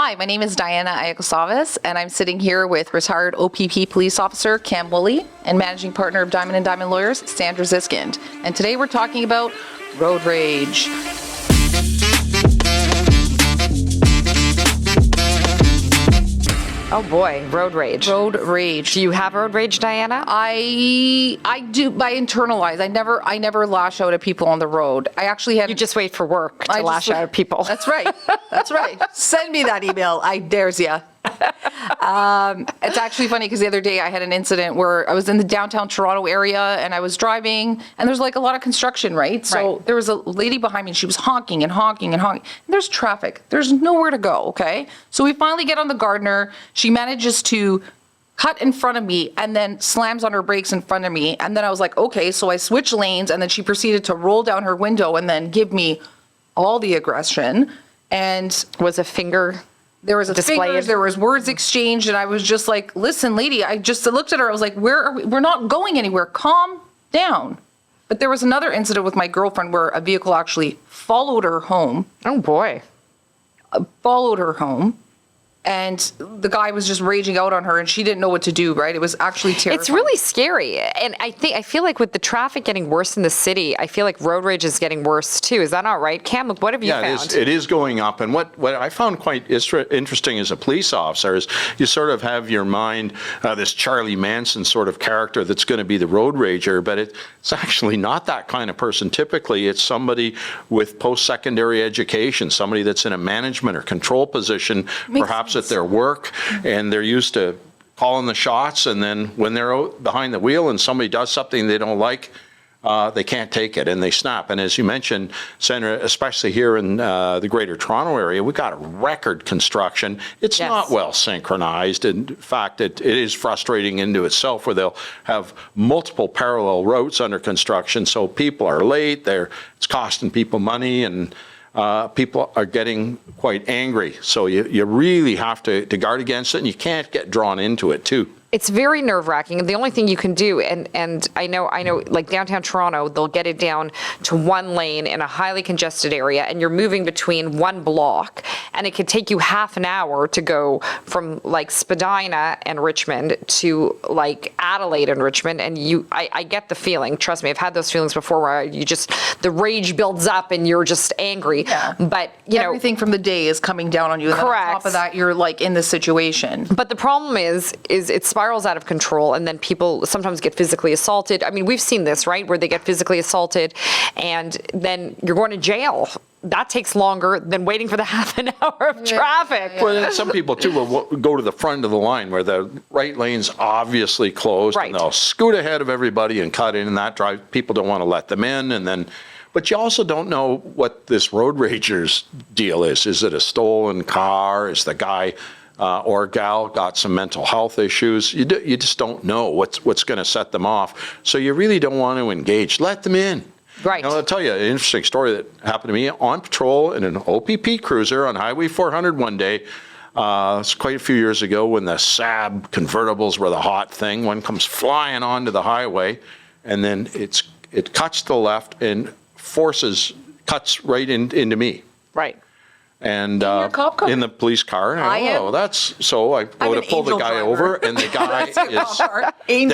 Hi, my name is Diana Iacosavis, and I'm sitting here with retired OPP police officer Cam Woolley and managing partner of Diamond & Diamond Lawyers, Sandra Ziskind. And today we're talking about road rage. Oh boy, road rage. Road rage. Do you have road rage, Diana? I do. I internalize. I never lash out at people on the road. I actually had. You just wait for work to lash out at people. That's right. That's right. Send me that email. I dares ya. It's actually funny because the other day I had an incident where I was in the downtown Toronto area and I was driving and there's like a lot of construction, right? So there was a lady behind me and she was honking and honking and honking. And there's traffic. There's nowhere to go, okay? So we finally get on the Gardner. She manages to cut in front of me and then slams on her brakes in front of me. And then I was like, okay, so I switch lanes and then she proceeded to roll down her window and then give me all the aggression. And was a finger there was a displayed. fingers, there was words exchanged, and I was just like, listen, lady, I just looked at her, I was like, where are we? We're not going anywhere, calm down. But there was another incident with my girlfriend where a vehicle actually followed her home. Oh boy. Followed her home. And the guy was just raging out on her and she didn't know what to do, right? It was actually terrifying. It's really scary. And I feel like with the traffic getting worse in the city, I feel like road rage is getting worse too. Is that not right? Cam, what have you found? It is going up. And what I found quite interesting as a police officer is you sort of have your mind, this Charlie Manson sort of character that's going to be the road rager, but it's actually not that kind of person. Typically, it's somebody with post-secondary education, somebody that's in a management or control position, perhaps at their work, and they're used to calling the shots, and then when they're out behind the wheel and somebody does something they don't like, they can't take it and they snap. And as you mentioned, Sandra, especially here in the Greater Toronto area, we got record construction. It's not well synchronized. In fact, it is frustrating into itself where they'll have multiple parallel routes under construction, so people are late, it's costing people money, and people are getting quite angry. So you really have to guard against it, and you can't get drawn into it too. It's very nerve-wracking. The only thing you can do, and I know, like downtown Toronto, they'll get it down to one lane in a highly congested area, and you're moving between one block, and it could take you half an hour to go from like Spadina and Richmond to like Adelaide and Richmond, and I get the feeling. Trust me, I've had those feelings before where the rage builds up and you're just angry. Yeah. But everything from the day is coming down on you. And correct. On top of that, you're like in this situation. But the problem is it spirals out of control, and then people sometimes get physically assaulted. I mean, we've seen this, right, where they get physically assaulted and then you're going to jail. That takes longer than waiting for the half an hour of traffic. Well, then some people too will go to the front of the line where the right lane's obviously closed, and they'll scoot ahead of everybody and cut in, and that drives, people don't want to let them in, and then, but you also don't know what this road rager's deal is. Is it a stolen car? Is the guy or gal got some mental health issues? You just don't know what's going to set them off. So you really don't want to engage. Let them in. Right. Now, I'll tell you an interesting story that happened to me on patrol in an OPP cruiser on Highway 400 one day. It's quite a few years ago when the Saab convertibles were the hot thing. One comes flying onto the highway, and then it cuts to the left and cuts right into me. Right. And in your cop car? In the police car. And I go to pull the guy over, and the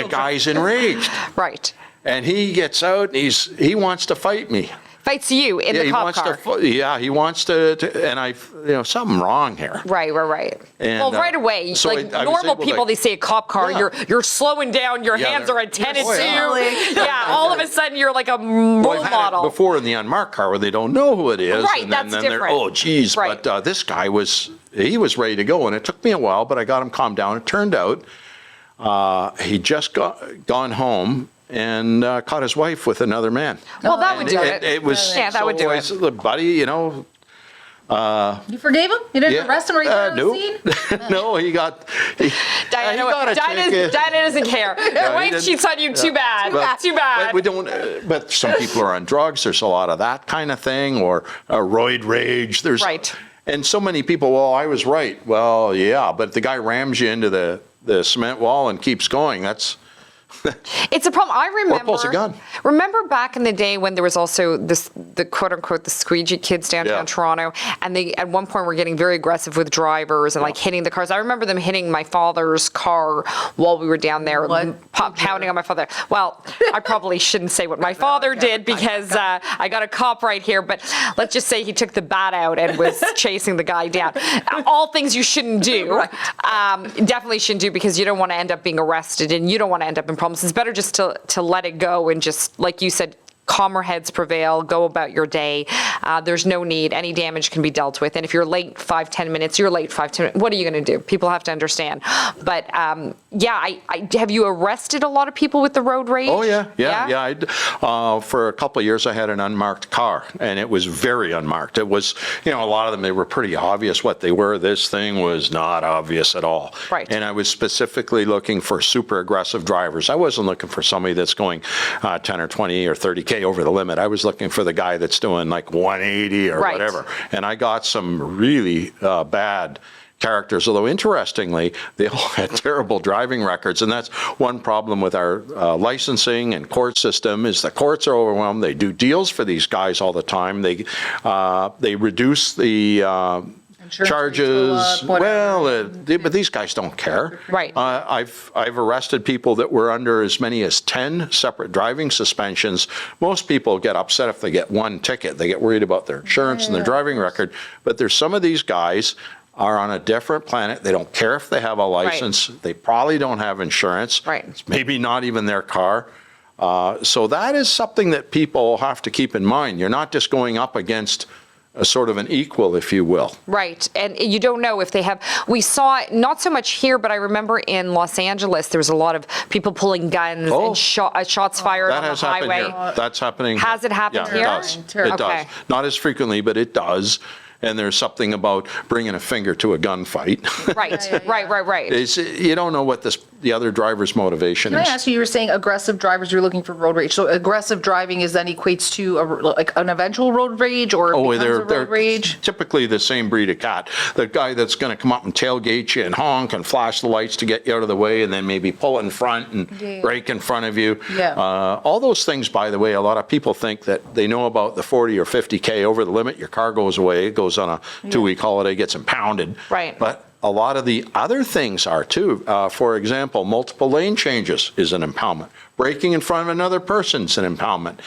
guy's enraged. Right. And he gets out, and he wants to fight me. Fights you in the cop car. He wants to, and something wrong here. Right. And, well, right away, so like normal people, they say a cop car, you're slowing down, your hands are attended to. Yeah, all of a sudden you're like a role model. Before in the unmarked car where they don't know who it is. Right, and that's then different. They're, oh, geez. Right. But this guy was ready to go, and it took me a while, but I got him calmed down. It turned out he'd just gone home and caught his wife with another man. Well, that would do it. That would do it. So, buddy, you forgave him? You didn't arrest him right there on the scene? No, he got a ticket. Diana doesn't care. Your wife cheats on you, too bad. Too bad. But we don't. But some people are on drugs. There's a lot of that kind of thing, or roid rage. Right. And so many people, well, I was right. Well, yeah, but if the guy rams you into the cement wall and keeps going, that's It's a problem. I remember. pulls a gun. Remember back in the day when there was also the quote unquote the squeegee kids downtown Yeah. Toronto, and they at one point were getting very aggressive with drivers and like hitting the cars. I remember them hitting my father's car while we were down there, pounding on my father. Well, I probably shouldn't say what my father did because I got a cop right here. But let's just say he took the bat out and was chasing the guy down. All things you shouldn't do. Definitely shouldn't do because you don't want to end up being arrested and you don't want to end up in problems. It's better just to let it go and just, like you said, calmer heads prevail, go about your day. There's no need. Any damage can be dealt with. And if you're late 5-10 minutes, you're late 5-10 minutes. What are you going to do? People have to understand. But have you arrested a lot of people with the road rage? Oh, yeah. For a couple of years, I had an unmarked car, and it was very unmarked. It was, a lot of them, they were pretty obvious what they were. This thing was not obvious at all. Right. And I was specifically looking for super aggressive drivers. I wasn't looking for somebody that's going 10 or 20 or 30K over the limit. I was looking for the guy that's doing like 180 or whatever. And I got some really bad characters, although interestingly, they all had terrible driving records. And that's one problem with our licensing and court system is the courts are overwhelmed. They do deals for these guys all the time. They reduce the charges. But these guys don't care. Right. I've arrested people that were under as many as 10 separate driving suspensions. Most people get upset if they get one ticket. They get worried about their insurance and their driving record. But there's some of these guys are on a different planet. They don't care if they have a license. Right. They probably don't have insurance. Right. It's maybe not even their car. So that is something that people have to keep in mind. You're not just going up against a sort of an equal, if you will. Right. And you don't know if they have, we saw it not so much here, but I remember in Los Angeles, there was a lot of people pulling guns and shots fired on the highway. Here. That's happening. Has it happened here? It does. It does. Not as frequently, but it does. And there's something about bringing a finger to a gunfight. Right. You don't know what the other driver's motivation is. Can I ask you were saying aggressive drivers, you're looking for road rage. So aggressive driving is then equates to like an eventual road rage or they're road rage? Typically the same breed of cat. The guy that's going to come up and tailgate you and honk and flash the lights to get you out of the way and then maybe pull in front and brake in front of you. Yeah. All those things, by the way, a lot of people think that they know about the 40 or 50K over the limit. Your car goes away. It goes on a 2-week holiday, gets impounded. Right. But a lot of the other things are too. For example, multiple lane changes is an impoundment. Braking in front of another person's an impoundment.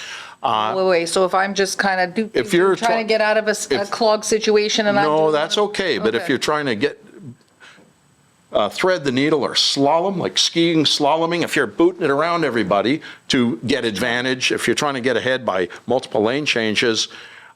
Wait, so if I'm just kind of if you're trying to get out of a clogged situation and I'm no, that's okay. But if you're trying to get thread the needle or slalom, like skiing, slaloming, if you're booting it around everybody to get advantage, if you're trying to get ahead by multiple lane changes.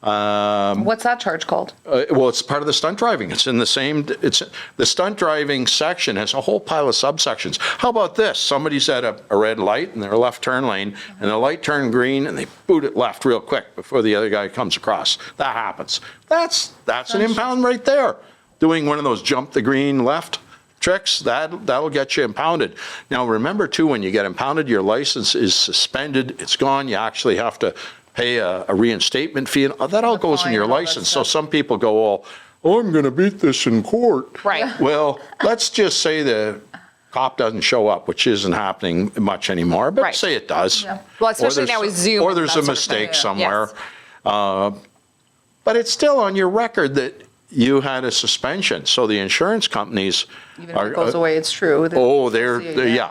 What's that charge called? Well, it's part of the stunt driving. It's in the same, the stunt driving section has a whole pile of subsections. How about this? Somebody's at a red light in their left turn lane and the light turned green and they boot it left real quick before the other guy comes across. That happens. That's an impound right there. Doing one of those jump the green left tricks, that'll get you impounded. Now remember too, when you get impounded, your license is suspended. It's gone. You actually have to pay a reinstatement fee, and that all goes in your license. So some people go, I'm going to beat this in court. Right. Well, let's just say the cop doesn't show up, which isn't happening much anymore, but say it does. Yeah. Well, especially now with Zoom. Or there's a that sort of thing. mistake somewhere. Yes. But it's still on your record that you had a suspension. So the insurance companies Even if it goes away, it's true.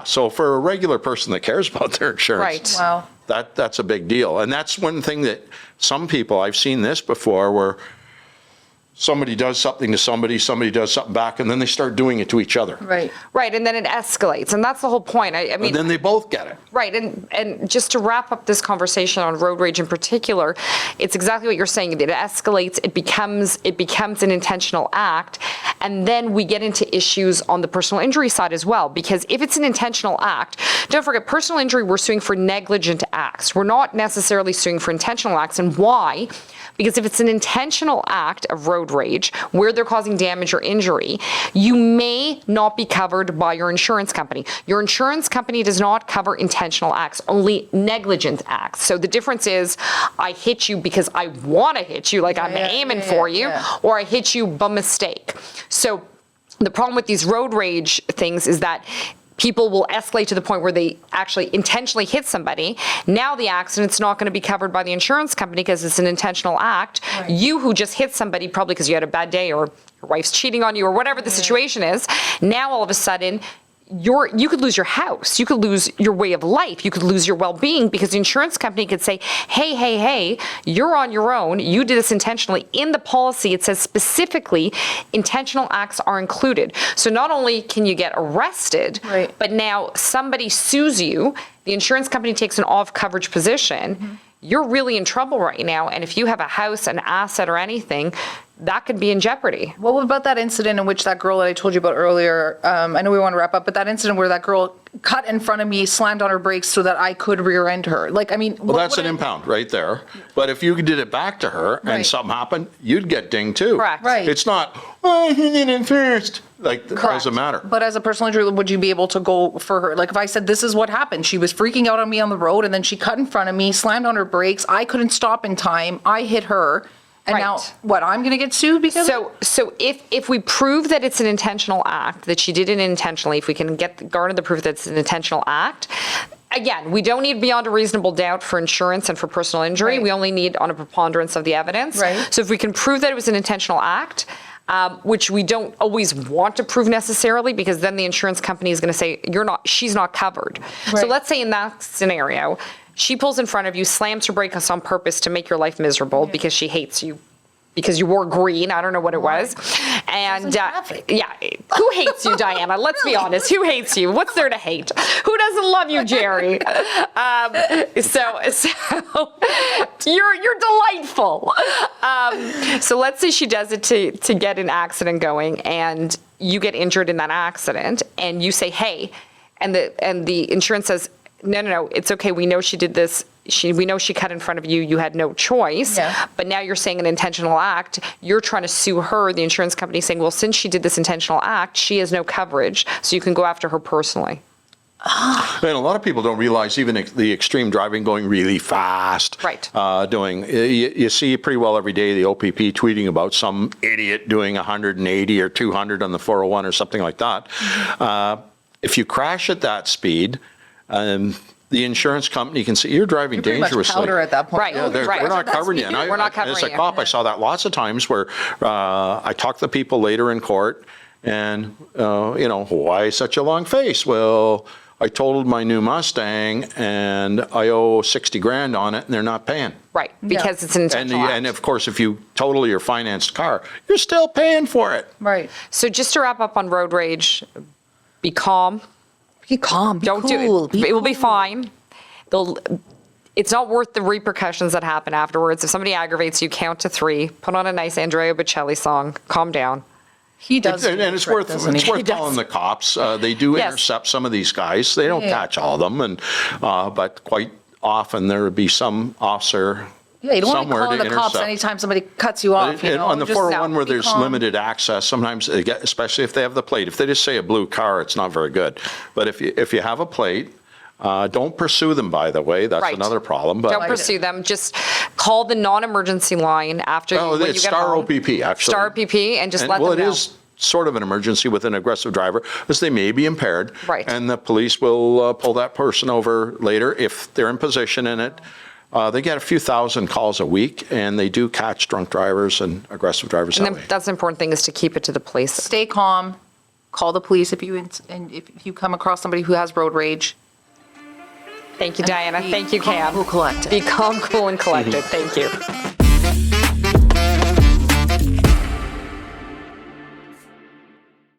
So for a regular person that cares about their insurance. Right. Wow. That's a big deal. And that's one thing that some people, I've seen this before, where somebody does something to somebody does something back, and then they start doing it to each other. Right. Right, and then it escalates, and that's the whole point. I mean, And then they both get it. right, and just to wrap up this conversation on road rage in particular, it's exactly what you're saying. It escalates, it becomes an intentional act, and then we get into issues on the personal injury side as well, because if it's an intentional act, don't forget, personal injury, we're suing for negligent acts. We're not necessarily suing for intentional acts, and why? Because if it's an intentional act of road rage where they're causing damage or injury, you may not be covered by your insurance company. Your insurance company does not cover intentional acts, only negligent acts. So the difference is I hit you because I want to hit you, like I'm aiming for you, or I hit you by mistake. So the problem with these road rage things is that people will escalate to the point where they actually intentionally hit somebody. Now the accident's not going to be covered by the insurance company because it's an intentional act. Right. You who just hit somebody probably because you had a bad day or your wife's cheating on you or whatever the situation is, now all of a sudden you could lose your house, you could lose your way of life, you could lose your well-being because the insurance company could say, hey, you're on your own, you did this intentionally. In the policy, it says specifically intentional acts are included. So not only can you get arrested, Right. but now somebody sues you, the insurance company takes an off-coverage position, you're really in trouble right now. And if you have a house, an asset, or anything, that could be in jeopardy. What about that incident in which that girl that I told you about earlier, I know we want to wrap up, but that incident where that girl cut in front of me, slammed on her brakes so that I could rear end her? Like, I mean. Well, that's an impound right there. But if you did it back to her and Right. something happened, you'd get dinged too. Correct. Right. It's not, oh, he did it first. Like, it Correct. doesn't matter. But as a personal injury, would you be able to go for her? Like if I said, this is what happened, she was freaking out on me on the road and then she cut in front of me, slammed on her brakes, I couldn't stop in time, I hit her, and Right. now, what, I'm going to get sued because of it? So if we prove that it's an intentional act, that she did it intentionally, if we can garner the proof that it's an intentional act, again, we don't need beyond a reasonable doubt for insurance and for personal injury. Right. We only need on a preponderance of the evidence. Right. So if we can prove that it was an intentional act, which we don't always want to prove necessarily, because then the insurance company is going to say she's not covered. So Right. let's say in that scenario, she pulls in front of you, slams her brakes on purpose to make your life miserable because she hates you. Because you wore green, I don't know what it was. And traffic. yeah, who hates you, Diana? Let's be honest. Who hates you? What's there to hate? Who doesn't love you, Jerry? So you're delightful. So let's say she does it to get an accident going, and you get injured in that accident, and you say, hey, and the insurance says, no, it's okay. We know she did this. We know she cut in front of you. You had no choice. Yeah. But now you're saying an intentional act. You're trying to sue her, the insurance company, saying, well, since she did this intentional act, she has no coverage, so you can go after her personally. And a lot of people don't realize even the extreme driving, going really fast. Right. You see pretty well every day the OPP tweeting about some idiot doing 180 or 200 on the 401 or something like that. If you crash at that speed, the insurance company can say you're driving Pretty much dangerously. powder at that point. Right. Yeah, Right. we're not covering you. And We're not as a covering you. cop, I saw that lots of times where I talk to people later in court and, why such a long face? Well, I totaled my new Mustang and I owe 60 grand on it and they're not paying. Right, because it's an intentional act. And of course, if you total your financed car, you're still paying for it. Right. So just to wrap up on road rage, be calm. Be calm, be Don't cool. do it. It will be fine. It's not worth the repercussions that happen afterwards. If somebody aggravates you, count to 3, put on a nice Andrea Bocelli song, calm down. He does. And it's worth calling the cops. They do Yes. intercept some of these guys. They don't catch all of them, but quite often there would be some officer Yeah, you don't want to be somewhere calling to the cops intercept. anytime somebody cuts you off. And on the 401 where be there's calm. limited access, sometimes they get, especially if they have the plate. If they just say a blue car, it's not very good. But if you have a plate, don't pursue them, by the way. That's Right. another problem. But Don't pursue them. Just call the non-emergency line after when you it's get Star home. OPP, actually. Star OPP, and just let them know. Well, it is sort of an emergency with an aggressive driver, because they may be impaired. Right. And the police will pull that person over later if they're in position in it. They get a few thousand calls a week, and they do catch drunk drivers and aggressive drivers And that then way. that's the important thing, is to keep it to the police. Stay calm. Call the police if you come across somebody who has road rage. Thank you, Diana. Thank you, Cam. Be calm, cool, collected. Be calm, cool, and collected. Thank you.